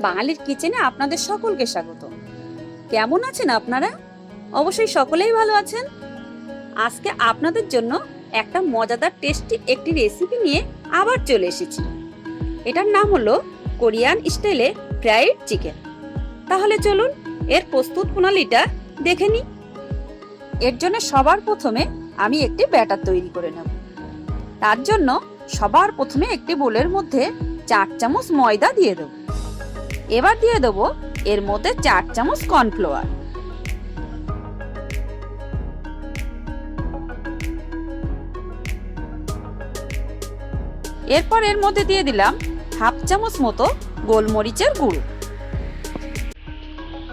বাঙালির কিচেনে আপনাদের সকলকে স্বাগত। কেমন আছেন আপনারা? অবশ্যই সকলেই ভালো আছেন। আজকে আপনাদের জন্য একটা মজাদার টেস্টি একটি রেসিপি নিয়ে আবার চলে এসেছি। এটার নাম হলো কোরিয়ান স্টাইলে ফ্রাইড চিকেন। তাহলে চলুন এর প্রস্তুত প্রণালীটা দেখে নিই। এর জন্য সবার প্রথমে আমি একটি ব্যাটার তৈরি করে নেব। তার জন্য সবার প্রথমে একটি বোলের মধ্যে 4 চামচ ময়দা দিয়ে দেব। এবার দিয়ে দেব এর মধ্যে 4 চামচ কর্নফ্লাওয়ার। এরপর এর মধ্যে দিয়ে দিলাম হাফ চামচ মতো গোলমরিচের গুঁড়ো।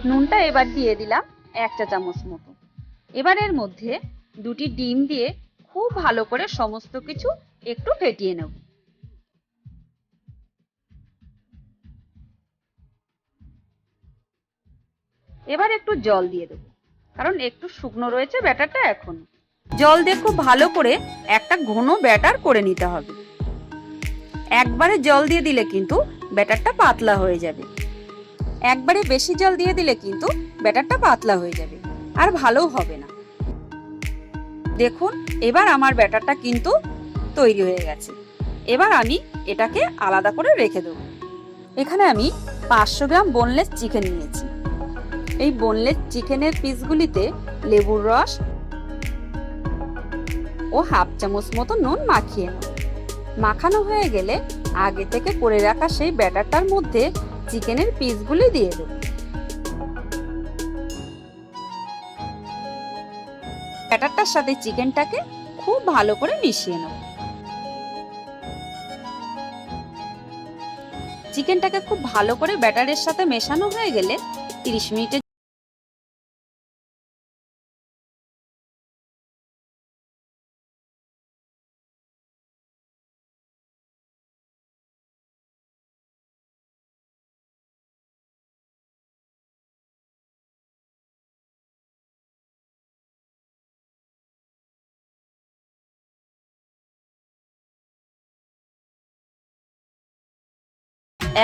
নুনটা এবার দিয়ে দিলাম 1 চা চামচ মতো। এবার এর মধ্যে 2টি ডিম দিয়ে খুব ভালো করে সমস্ত কিছু একটু ফেটিয়ে নেব। এবার একটু জল দিয়ে দেব, কারণ একটু শুকনো রয়েছে ব্যাটারটা। এখন জল দিয়ে খুব ভালো করে একটা ঘন ব্যাটার করে নিতে হবে। একবারে জল দিয়ে দিলে কিন্তু ব্যাটারটা পাতলা হয়ে যাবে। একবারে বেশি জল দিয়ে দিলে কিন্তু ব্যাটারটা পাতলা হয়ে যাবে আর ভালোও হবে না। দেখুন এবার আমার ব্যাটারটা কিন্তু তৈরি হয়ে গেছে। এবার আমি এটাকে আলাদা করে রেখে দেব। এখানে আমি 500 গ্রাম বোনলেস চিকেন নিয়েছি। এই বোনলেস চিকেনের পিসগুলিতে লেবুর রস ও হাফ চামচ মতো নুন মাখিয়ে নেব। মাখানো হয়ে গেলে আগে থেকে করে রাখা সেই ব্যাটারটার মধ্যে চিকেনের পিসগুলি দিয়ে দেব। ব্যাটারটার সাথে চিকেনটাকে খুব ভালো করে মিশিয়ে নেব। চিকেনটাকে খুব ভালো করে ব্যাটারের সাথে মেশানো হয়ে গেলে 30 মিনিটের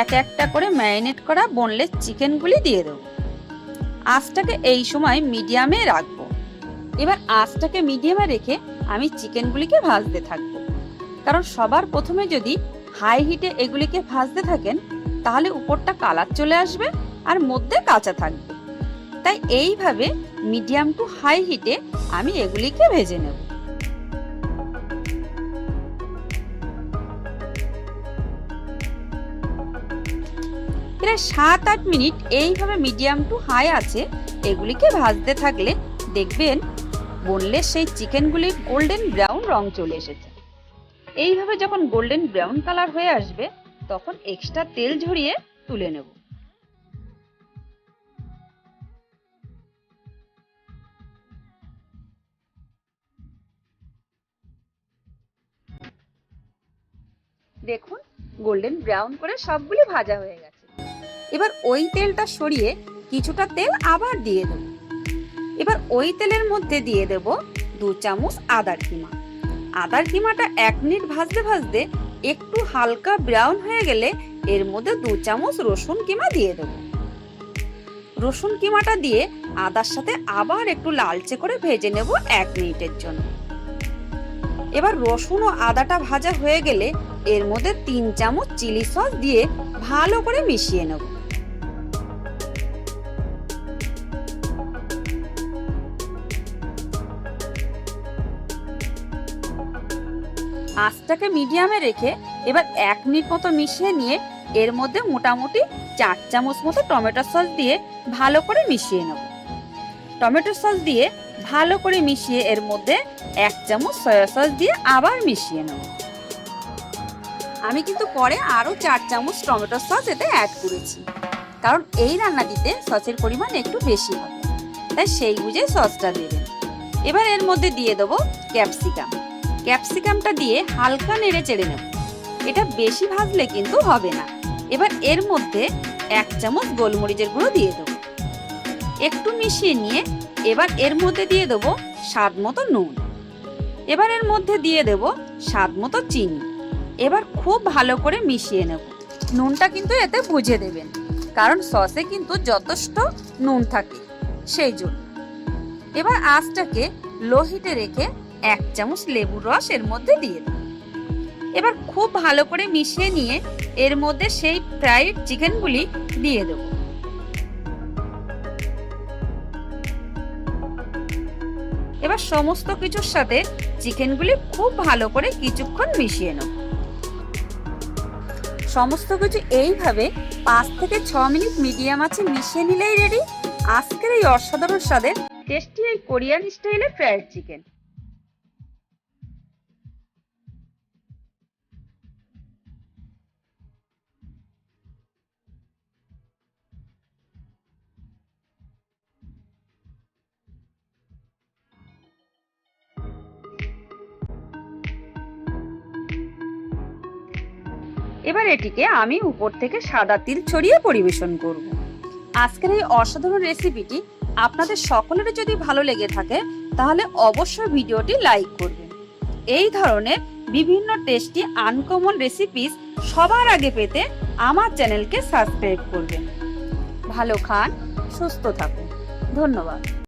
এক একটা করে ম্যারিনেট করা বোনলেস চিকেনগুলি দিয়ে দেব। আঁচটাকে এই সময় মিডিয়ামে রাখবো। এবার আঁচটাকে মিডিয়ামে রেখে আমি চিকেনগুলিকে ভাজতে থাকবো, কারণ সবার প্রথমে যদি হাই হিটে এগুলিকে ভাজতে থাকেন তাহলে উপরটা কালার চলে আসবে আর মধ্যে কাঁচা থাকবে। তাই এইভাবে মিডিয়াম টু হাই হিটে আমি এগুলিকে ভেজে নেব। প্রায় 7-8 মিনিট এইভাবে মিডিয়াম টু হাই আছে এগুলিকে ভাজতে থাকলে দেখবেন বোনলেস সেই চিকেনগুলির গোল্ডেন ব্রাউন রং চলে এসেছে। এইভাবে যখন গোল্ডেন ব্রাউন কালার হয়ে আসবে তখন এক্সট্রা তেল ঝরিয়ে তুলে নেব। দেখুন গোল্ডেন ব্রাউন করে সবগুলি ভাজা হয়ে গেছে। এবার ওই তেলটা সরিয়ে কিছুটা তেল আবার দিয়ে দেব। এবার ওই তেলের মধ্যে দিয়ে দেব 2 চামচ আদার কিমা। আদার কিমাটা 1 মিনিট ভাজতে ভাজতে একটু হালকা ব্রাউন হয়ে গেলে এর মধ্যে 2 চামচ রসুন কিমা দিয়ে দেব। রসুন কিমাটা দিয়ে আদার সাথে আবার একটু লালচে করে ভেজে নেব 1 মিনিটের জন্য। এবার রসুন ও আদাটা ভাজা হয়ে গেলে এর মধ্যে 3 চামচ চিলি সস দিয়ে ভালো করে মিশিয়ে নেব। আঁচটাকে মিডিয়ামে রেখে এবার 1 মিনিট মতো মিশিয়ে নিয়ে এর মধ্যে মোটামুটি 4 চামচ মতো টমেটো সস দিয়ে ভালো করে মিশিয়ে নেব। টমেটো সস দিয়ে ভালো করে মিশিয়ে এর মধ্যে 1 চামচ সয়া সস দিয়ে আবার মিশিয়ে নেব। আমি কিন্তু পরে আরো 4 চামচ টমেটো সস এতে অ্যাড করেছি, কারণ এই রান্নাটিতে সসের পরিমাণ একটু বেশি হবে, তাই সেই বুঝে সসটা দেবেন। এবার এর মধ্যে দিয়ে দেবো ক্যাপসিকাম। ক্যাপসিকামটা দিয়ে হালকা নেড়ে চেড়ে নেব। এটা বেশি ভাজলে কিন্তু হবে না। এবার এর মধ্যে 1 চামচ গোলমরিচের গুঁড়ো দিয়ে দেবো। একটু মিশিয়ে নিয়ে এবার এর মধ্যে দিয়ে দেবো স্বাদ মতো নুন। এবার এর মধ্যে দিয়ে দেবো স্বাদ মতো চিনি। এবার খুব ভালো করে মিশিয়ে নেব। নুনটা কিন্তু এতে বুঝে দেবেন, কারণ সসে কিন্তু যথেষ্ট নুন থাকে সেই জন্য। এবার আঁচটাকে লো হিটে রেখে 1 চামচ লেবুর রস এর মধ্যে দিয়ে দিন। এবার খুব ভালো করে মিশিয়ে নিয়ে এর মধ্যে সেই ফ্রাইড চিকেনগুলি দিয়ে দেব। এবার সমস্ত কিছুর সাথে চিকেনগুলি খুব ভালো করে কিছুক্ষণ মিশিয়ে নেব। সমস্ত কিছু এইভাবে 5 থেকে 6 মিনিট মিডিয়াম আঁচে মিশিয়ে নিলেই রেডি আজকের এই অসাধারণ স্বাদের টেস্টি এই কোরিয়ান স্টাইলের ফ্রাইড চিকেন। এবার এটিকে আমি উপর থেকে সাদা তিল ছড়িয়ে পরিবেশন করব। আজকের এই অসাধারণ রেসিপিটি আপনাদের সকলের যদি ভালো লেগে থাকে তাহলে অবশ্যই ভিডিওটি লাইক করবেন। এই ধরনের বিভিন্ন টেস্টি আনকমন রেসিপিস সবার আগে পেতে আমার চ্যানেলকে সাবস্ক্রাইব করবেন। ভালো খান, সুস্থ থাকুন। ধন্যবাদ।